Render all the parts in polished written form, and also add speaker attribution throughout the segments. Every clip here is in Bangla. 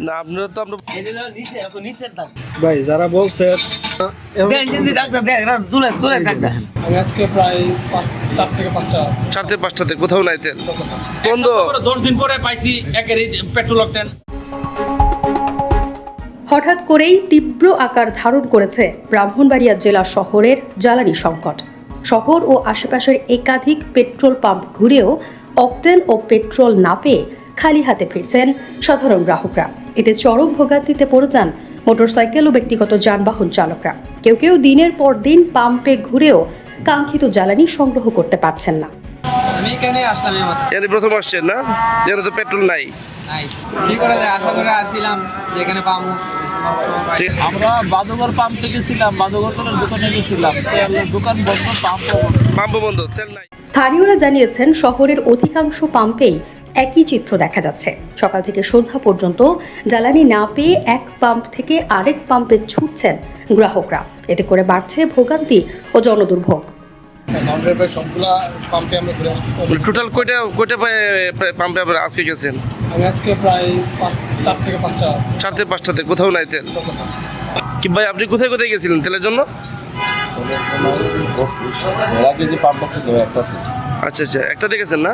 Speaker 1: না আপনারা তো আমরা
Speaker 2: ভাই যারা বলছে
Speaker 3: আমি আজকে প্রায় 4 থেকে 5টা
Speaker 1: 4 থেকে 5টাতে কোথাও নাই তেল বন্ধ
Speaker 4: 10 দিন পরে পাইছি একের পেট্রোল অকটেন।
Speaker 5: হঠাৎ করেই তীব্র আকার ধারণ করেছে ব্রাহ্মণবাড়িয়া জেলা শহরের জ্বালানি সংকট। শহর ও আশেপাশের একাধিক পেট্রোল পাম্প ঘুরেও অকটেন ও পেট্রোল না পেয়ে খালি হাতে ফিরছেন সাধারণ গ্রাহকরা। এতে চরম ভোগান্তিতে পড়ে যান মোটরসাইকেল ও ব্যক্তিগত যানবাহন চালকরা। কেউ কেউ দিনের পর দিন পাম্পে ঘুরেও কাঙ্ক্ষিত জ্বালানি সংগ্রহ করতে পারছেন না।
Speaker 6: আমি এখানে আসলাম
Speaker 1: এখানে প্রথম আসছেন না, যেন তো পেট্রোল নাই।
Speaker 6: কি করা যায়, আশা করে আসছিলাম যে এখানে পাবো।
Speaker 2: আমরা বাদুগর পাম্প থেকে ছিলাম, বাদুগর দোকানে গেছিলাম, দোকান বন্ধ,
Speaker 1: পাম্প বন্ধ, তেল নাই।
Speaker 5: স্থানীয়রা জানিয়েছেন শহরের অধিকাংশ পাম্পেই একই চিত্র দেখা যাচ্ছে। সকাল থেকে সন্ধ্যা পর্যন্ত জ্বালানি না পেয়ে এক পাম্প থেকে আরেক পাম্পে ছুটছেন গ্রাহকরা। এতে করে বাড়ছে ভোগান্তি ও জনদুর্ভোগ।
Speaker 3: সবগুলা পাম্পে আমরা ঘুরে আসতেছি।
Speaker 1: টোটাল কয়টা পাম্পে আপনারা আজকে গেছেন?
Speaker 3: আমি আজকে প্রায় 4 থেকে 5টা
Speaker 1: 4 থেকে 5টাতে কোথাও নাই তেল। কি ভাই আপনি কোথায় কোথায় গেছিলেন তেলের জন্য? আচ্ছা আচ্ছা, একটাতে গেছেন না?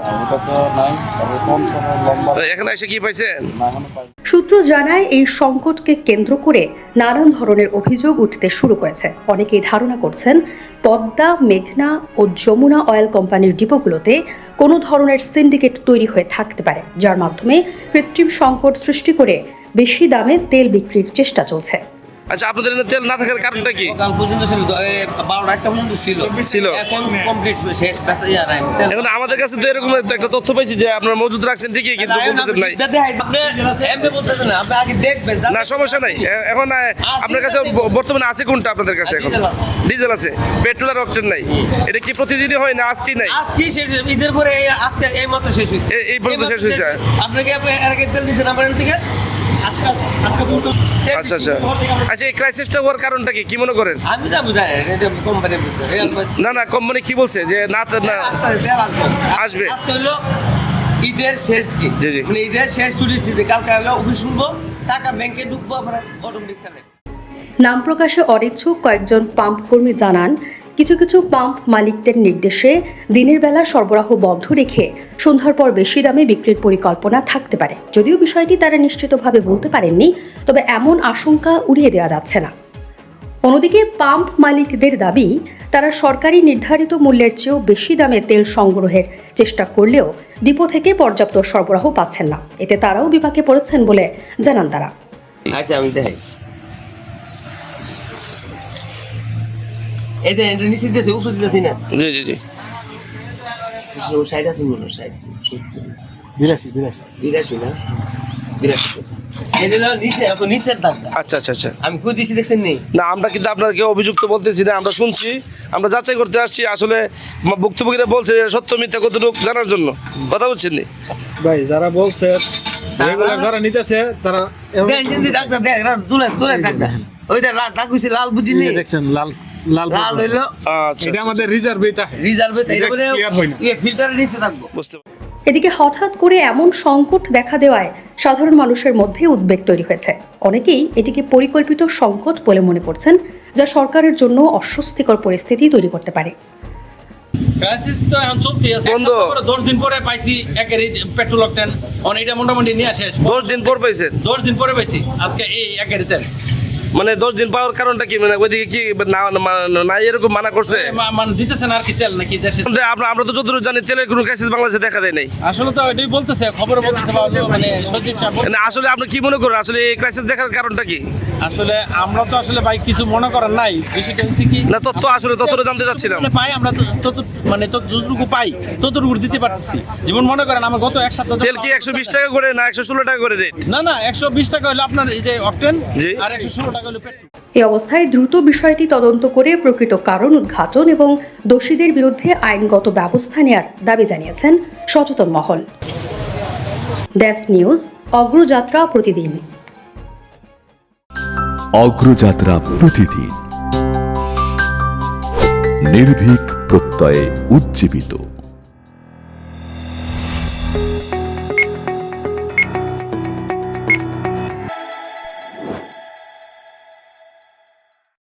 Speaker 1: এখানে এসে কি পাইছেন?
Speaker 5: সূত্র জানায় এই সংকটকে কেন্দ্র করে নানান ধরনের অভিযোগ উঠতে শুরু করেছে। অনেকেই ধারণা করছেন পদ্মা, মেঘনা ও যমুনা অয়েল কোম্পানির ডিপোগুলোতে কোনো ধরনের সিন্ডিকেট তৈরি হয়ে থাকতে পারে, যার মাধ্যমে কৃত্রিম সংকট সৃষ্টি করে বেশি দামে তেল বিক্রির চেষ্টা চলছে।
Speaker 1: আচ্ছা, আপনাদের এখানে তেল না থাকার কারণটা কি?
Speaker 6: কাল পর্যন্ত ছিল 12টা পর্যন্ত ছিল, এখন কমপ্লিট শেষ।
Speaker 1: এখন আমাদের কাছে তো এরকম একটা তথ্য পাইছি যে আপনারা মজুদ রাখছেন ঠিকই, কিন্তু বলতেছেন নাই।
Speaker 6: আপনি আগে দেখবেন।
Speaker 1: না সমস্যা নাই। এখন আপনার কাছে বর্তমানে আছে কোনটা আপনাদের কাছে? এখন ডিজেল আছে, পেট্রোল আর অকটেন নাই। এটা কি প্রতিদিনই হয় না আজকেই নাই?
Speaker 6: আজকেই শেষ, ঈদের পরে আজকে এই মাত্র শেষ হয়েছে।
Speaker 1: এই পর্যন্ত শেষ হয়েছে।
Speaker 6: আপনাকে আগে তেল দিচ্ছেন আমার থেকে।
Speaker 1: আচ্ছা আচ্ছা আচ্ছা, এই ক্রাইসিসটা হওয়ার কারণটা কি, কি মনে করেন?
Speaker 6: আমি তো বুঝাই কোম্পানি
Speaker 1: না না, কোম্পানি কি বলছে যে না আসবে?
Speaker 6: আজকে হলো ঈদের শেষ দিন,
Speaker 1: জি জি,
Speaker 6: মানে ঈদের শেষ ছুটির দিন। কালকে হলো অফিস শুনবো, টাকা ব্যাংকে ঢুকবো, আপনার অটোমেটিক কালে।
Speaker 5: নাম প্রকাশে অনিচ্ছুক কয়েকজন পাম্প কর্মী জানান, কিছু কিছু পাম্প মালিকদের নির্দেশে দিনের বেলা সরবরাহ বন্ধ রেখে সন্ধ্যার পর বেশি দামে বিক্রির পরিকল্পনা থাকতে পারে। যদিও বিষয়টি তারা নিশ্চিতভাবে বলতে পারেননি, তবে এমন আশঙ্কা উড়িয়ে দেওয়া যাচ্ছে না। অন্যদিকে পাম্প মালিকদের দাবি, তারা সরকারি নির্ধারিত মূল্যের চেয়েও বেশি দামে তেল সংগ্রহের চেষ্টা করলেও ডিপো থেকে পর্যাপ্ত সরবরাহ পাচ্ছেন না। এতে তারাও বিপাকে পড়েছেন বলে জানান তারা।
Speaker 6: আচ্ছা, আমি দেখাই। এই যে এটা নিচে দিতেছি, উপরে দিতেছি না।
Speaker 1: জি জি জি,
Speaker 6: 60 আছে মনে হয়, 82 না 82। এটা নিচে, এখন নিচের দাগ।
Speaker 1: আচ্ছা আচ্ছা আচ্ছা,
Speaker 6: আমি কই দিছি দেখছেন নি?
Speaker 1: না আমরা কিন্তু আপনাকে অভিযুক্ত বলতেছি না, আমরা শুনছি, আমরা যাচাই করতে আসছি। আসলে বক্তব্যটা বলছে সত্য মিথ্যা কতটুকু জানার জন্য কথা বলছেন নি
Speaker 2: ভাই যারা বলছে যারা নিতেছে তারা
Speaker 6: দেখেন যে ডাক্তার দেখ তুলে ডাক্তার ওইটা দাগ হইছে লাল, বুঝিনি?
Speaker 2: দেখছেন লাল লাল
Speaker 6: লাল হইলো।
Speaker 1: আচ্ছা,
Speaker 2: এটা আমাদের রিজার্ভে থাকে,
Speaker 6: রিজার্ভে এটা বলে
Speaker 2: ক্লিয়ার হয় না।
Speaker 6: ফিল্টারের নিচে থাকবো।
Speaker 1: বুঝতে
Speaker 5: এদিকে হঠাৎ করে এমন সংকট দেখা দেওয়ায় সাধারণ মানুষের মধ্যে উদ্বেগ তৈরি হয়েছে। অনেকেই এটিকে পরিকল্পিত সংকট বলে মনে করছেন, যা সরকারের জন্য অস্বস্তিকর পরিস্থিতি তৈরি করতে পারে।
Speaker 4: ক্রাইসিস তো এখন চলতেই আছে। 10 দিন পরে পাইছি একের পেট্রোল অকটেন, এটা মোটামুটি নিয়ে শেষ।
Speaker 1: 10 দিন পর পাইছেন?
Speaker 4: 10 দিন পরে পাইছি আজকে এই একের তেল।
Speaker 1: মানে 10 দিন পাওয়ার কারণটা কি, মানে ওইদিকে কি না এরকম মানা করছে?
Speaker 4: মানে দিতেছেন আর কি তেল নাকি দেশে?
Speaker 1: আমরা তো যতটুকু জানি তেলের কোনো ক্রাইসিস বাংলাদেশে দেখা দেয় নাই।
Speaker 4: আসলে তো এটাই বলতেছে, খবরে বলতেছে, মানে সচিব সাহেব।
Speaker 1: না আসলে আপনি কি মনে করেন আসলে এই ক্রাইসিস দেখার কারণটা কি?
Speaker 4: আসলে আমরা তো আসলে ভাই কিছু মনে করার নাই, বিষয়টা হচ্ছে কি
Speaker 1: না তথ্যটা জানতে চাচ্ছিলাম।
Speaker 4: পাই আমরা মানে যতটুকু পাই ততটুকু দিতে পারতেছি। যেমন মনে করেন আমার গত এক সপ্তাহ
Speaker 1: তেল কি 120 টাকা করে না 116 টাকা করে রেট?
Speaker 4: না 120 টাকা হলো আপনার এই যে অকটেন, আর 116 টাকা হলো পেট্রোল।
Speaker 5: এই অবস্থায় দ্রুত বিষয়টি তদন্ত করে প্রকৃত কারণ উদ্ঘাটন এবং দোষীদের বিরুদ্ধে আইনগত ব্যবস্থা নেওয়ার দাবি জানিয়েছেন সচেতন মহল। ডেস্ক নিউজ, অগ্রযাত্রা প্রতিদিন।
Speaker 7: অগ্রযাত্রা প্রতিদিন, নির্ভীক প্রত্যয়ে উজ্জীবিত।